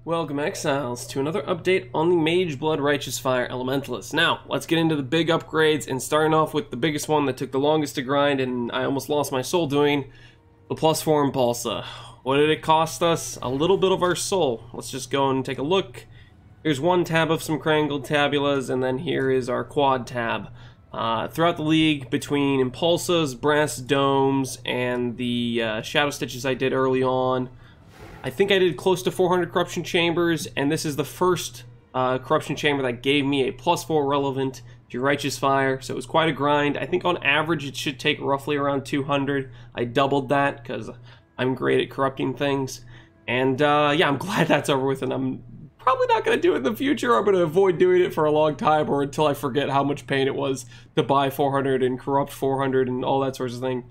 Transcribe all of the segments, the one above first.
Welcome, Exiles, to another update on the Mageblood Righteous Fire Elementalist. Now, let's get into the big upgrades, and starting off with the biggest one that took the longest to grind and I almost lost my soul doing, the +4 Impulsa. What did it cost us? A little bit of our soul. Let's just go and take a look. Here's one tab of some Crangled Tabulas, and then here is our quad tab. Throughout the league, between Impulsas, Brass Domes, and the Shadow Stitches I did early on, I think I did close to 400 Corruption Chambers, and this is the first Corruption Chamber that gave me a +4 relevant to Righteous Fire, so it was quite a grind. I think on average it should take roughly around 200. I doubled that because I'm great at corrupting things. And yeah, I'm glad that's over with, and I'm probably not going to do it in the future. I'm going to avoid doing it for a long time, or until I forget how much pain it was to buy 400 and corrupt 400 and all that sorts of thing.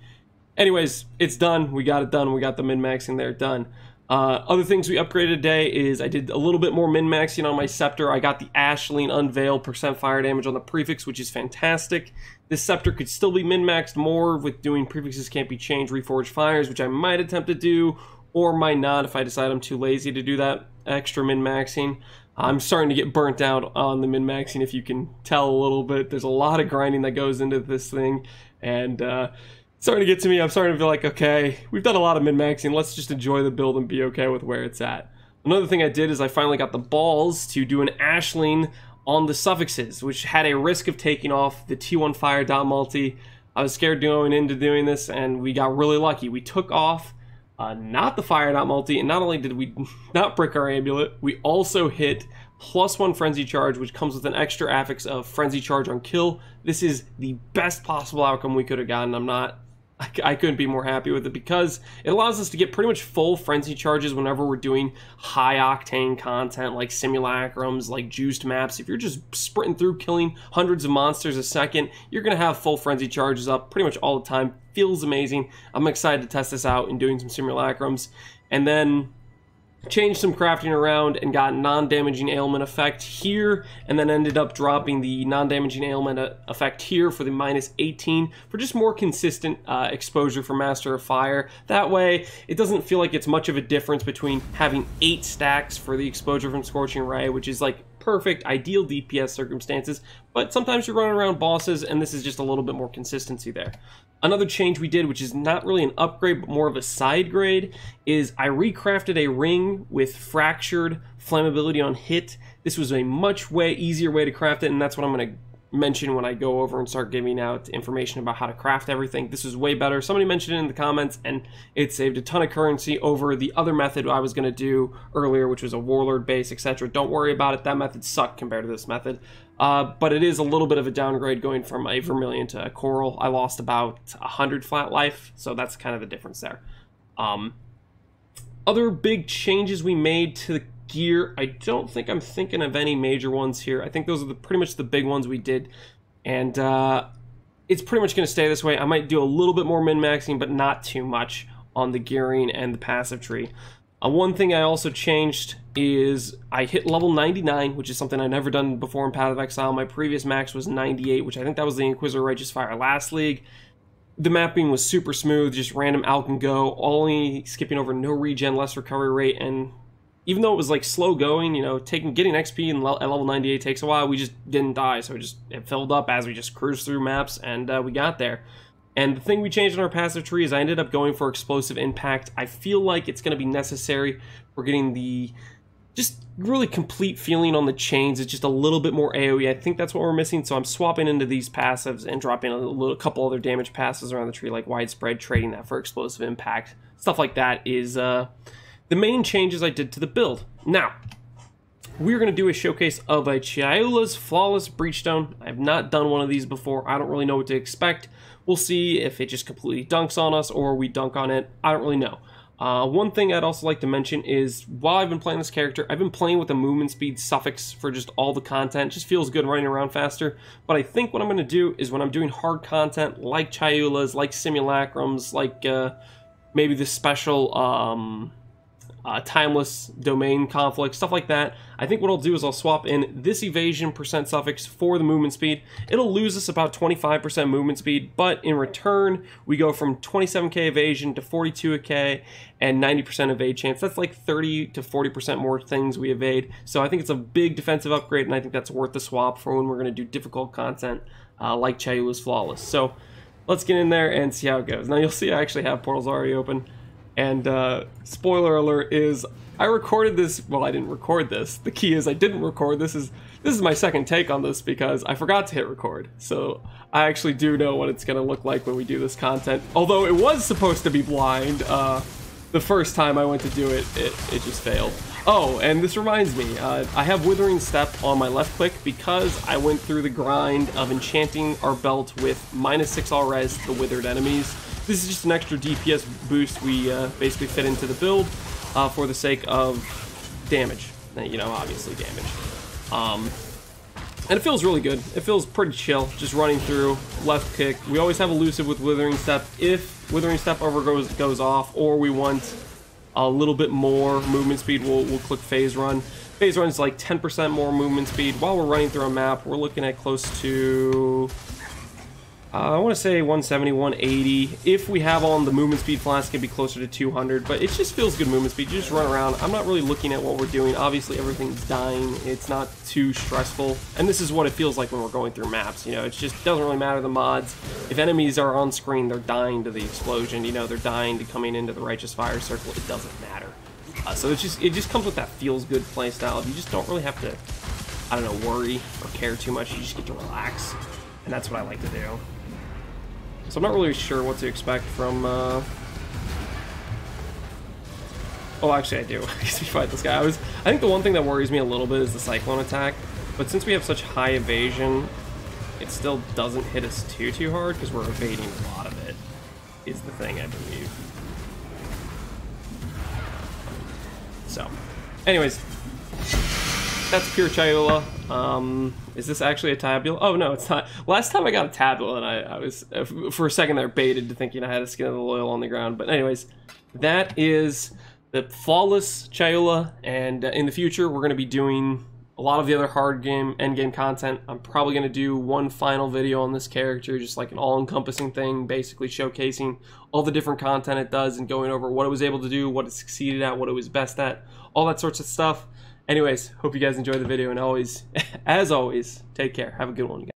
Anyways, it's done. We got it done. We got the min-maxing there done. Other things we upgraded today is I did a little bit more min-maxing on my Scepter. I got the Ashleen Unveil % fire damage on the prefix, which is fantastic. This Scepter could still be min-maxed more with doing prefixes can't be changed, reforged fires, which I might attempt to do, or might not if I decide I'm too lazy to do that extra min-maxing. I'm starting to get burnt out on the min-maxing, if you can tell a little bit. There's a lot of grinding that goes into this thing, and starting to get to me. I'm starting to feel like, okay, we've done a lot of min-maxing. Let's just enjoy the build and be okay with where it's at. Another thing I did is I finally got the balls to do an Ashleen on the suffixes, which had a risk of taking off the T1 Fire dot multi. I was scared going into doing this, and we got really lucky. We took off not the Fire dot multi, and not only did we not brick our amulet, we also hit +1 Frenzy Charge, which comes with an extra affix of Frenzy Charge on kill. This is the best possible outcome we could have gotten. I couldn't be more happy with it because it allows us to get pretty much full frenzy charges whenever we're doing high octane content like simulacrums, like juiced maps. If you're just sprinting through killing hundreds of monsters a second, you're going to have full frenzy charges up pretty much all the time. Feels amazing. I'm excited to test this out and doing some simulacrums. And then changed some crafting around and got non-damaging ailment effect here, and then ended up dropping the non-damaging ailment effect here for the -18 for just more consistent exposure for Master of Fire. That way it doesn't feel like it's much of a difference between having 8 stacks for the exposure from Scorching Ray, which is like perfect, ideal DPS circumstances, but sometimes you're running around bosses, and this is just a little bit more consistency there. Another change we did, which is not really an upgrade but more of a side grade, is I recrafted a ring with fractured flammability on hit. This was a much easier way to craft it, and that's what I'm going to mention when I go over and start giving out information about how to craft everything. This was way better. Somebody mentioned it in the comments, and it saved a ton of currency over the other method I was going to do earlier, which was a Warlord base, etc. Don't worry about it. That method sucked compared to this method. But it is a little bit of a downgrade going from a Vermilion to a Coral. I lost about 100 flat life, so that's kind of the difference there. Other big changes we made to the gear, I don't think I'm thinking of any major ones here. I think those are pretty much the big ones we did, and it's pretty much going to stay this way. I might do a little bit more min-maxing, but not too much on the gearing and the passive tree. One thing I also changed is I hit level 99, which is something I've never done before in Path of Exile. My previous max was 98, which I think that was the Inquisitor Righteous Fire last league. The mapping was super smooth, just random out and go, only skipping over no regen, less recovery rate, and even though it was like slow going, you know, getting XP at level 98 takes a while, we just didn't die, so it filled up as we just cruised through maps, and we got there. And the thing we changed in our passive tree is I ended up going for Explosive Impact. I feel like it's going to be necessary for getting the just really complete feeling on the chains. It's just a little bit more AoE. I think that's what we're missing, so I'm swapping into these passives and dropping a couple other damage passes around the tree, like Widespread, trading that for Explosive Impact. Stuff like that is the main changes I did to the build. Now, we're going to do a showcase of a Chayula's Flawless Breachstone. I have not done one of these before. I don't really know what to expect. We'll see if it just completely dunks on us or we dunk on it. I don't really know. One thing I'd also like to mention is while I've been playing this character, I've been playing with a movement speed suffix for just all the content. It just feels good running around faster. But I think what I'm going to do is when I'm doing hard content like Chayula's, like simulacrums, like maybe the special timeless domain conflict, stuff like that. I think what I'll do is I'll swap in this evasion % suffix for the movement speed. It'll lose us about 25% movement speed, but in return, we go from 27k evasion to 42k and 90% evade chance. That's like 30 to 40% more things we evade. So I think it's a big defensive upgrade, and I think that's worth the swap for when we're going to do difficult content like Chayula's Flawless. So let's get in there and see how it goes. Now you'll see I actually have portals already open. And spoiler alert is I recorded this. Well, I didn't record this. The key is I didn't record this. This is my second take on this because I forgot to hit record. So I actually do know what it's going to look like when we do this content. Although it was supposed to be blind. The first time I went to do it, it just failed. Oh, and this reminds me, I have Withering Step on my left click because I went through the grind of enchanting our belt with -6 all res to the withered enemies. This is just an extra DPS boost we basically fit into the build for the sake of damage. You know, obviously damage. And it feels really good. It feels pretty chill, just running through, left kick. We always have elusive with Withering Step if Withering Step goes off, or we want a little bit more movement speed, we'll click Phase Run. Phase Run is like 10% more movement speed. While we're running through a map, we're looking at close to... I want to say 170, 180. If we have on the movement speed flask, it can be closer to 200, but it just feels good movement speed. You just run around. I'm not really looking at what we're doing. Obviously, everything's dying. It's not too stressful, and this is what it feels like when we're going through maps. You know, it just doesn't really matter the mods. If enemies are on screen, they're dying to the explosion. You know, they're dying to coming into the Righteous Fire Circle. It doesn't matter. So it just comes with that feels good play style. You just don't really have to, I don't know, worry or care too much. You just get to relax, and that's what I like to do. So I'm not really sure what to expect from, oh, actually I do. We fight this guy. I think the one thing that worries me a little bit is the Cyclone attack, but since we have such high evasion, it still doesn't hit us too hard because we're evading a lot of it, is the thing, I believe. So, anyways, that's pure Chayula. Is this actually a tabula? Oh no, it's not. Last time I got a tabula, and I was for a second there baited to thinking I had a Skin of the Loyal on the ground. But anyways, that is the flawless Chayula, and in the future we're going to be doing a lot of the other hard game endgame content. I'm probably going to do one final video on this character, just like an all-encompassing thing, basically showcasing all the different content it does and going over what it was able to do, what it succeeded at, what it was best at, all that sorts of stuff. Anyways, hope you guys enjoyed the video, and always, as always, take care. Have a good one, guys.